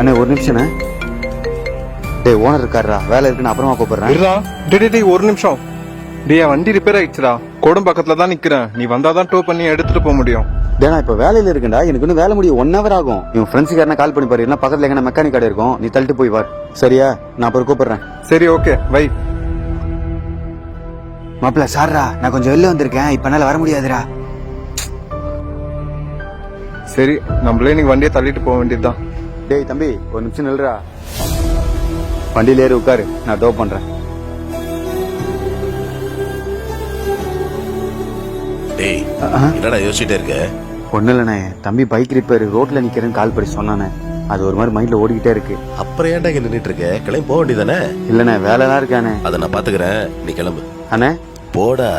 அண்ணே ஒரு நிமிஷம்ண்ணே. டேய் ஓனர் இருக்காருடா, வேலை இருக்குன்னு அப்புறமா கூப்பிடுறேன். டேய் ஒரு நிமிஷம். டேய் வண்டி ரிப்பேர் ஆயிடுச்சுடா. கோடம் பக்கத்துல தான் நிக்கிறேன். நீ வந்தாதான் டோ பண்ணி எடுத்துட்டு போக முடியும். டேய் நான் இப்ப வேலையில இருக்கேன்டா, எனக்கு இன்னும் வேலை முடியும் 1 hour ஆகும். இவன் ஃப்ரெண்ட்ஸுக்கு யாரா கால் பண்ணி பாரு, இல்ல பக்கத்துல எங்க மெக்கானிக் கடை இருக்கும், நீ தள்ளிட்டு போய் வார். சரியா? நான் அப்புறம் கூப்பிடுறேன். சரி ஓகே வை. மாப்பிள்ள சார்ரா, நான் கொஞ்சம் வெளில வந்திருக்கேன், இப்ப என்னால வர முடியாதுடா. சரி நம்மளே இன்னைக்கு வண்டியை தள்ளிட்டு போக வேண்டியதுதான். டேய் தம்பி ஒரு நிமிஷம் நில்றா. வண்டியில ஏறி உட்காரு, நான் டோ பண்றேன். டேய் என்னடா யோசிச்சுட்டே இருக்க? ஒண்ணு இல்லண்ணே, தம்பி பைக் ரிப்பேர், ரோட்ல நிக்கிறேன்னு கால் பண்ணி சொன்னானே, அது ஒரு மாதிரி மைண்ட்ல ஓடிக்கிட்டே இருக்கு. அப்புறம் ஏன்டா இங்க நின்னுட்டு இருக்க? கிளம்பி போக வேண்டியதானே? இல்லண்ணே வேலைலாம் இருக்கானே. அதை நான் பாத்துக்கிறேன், நீ கிளம்பு. அண்ணே போடா.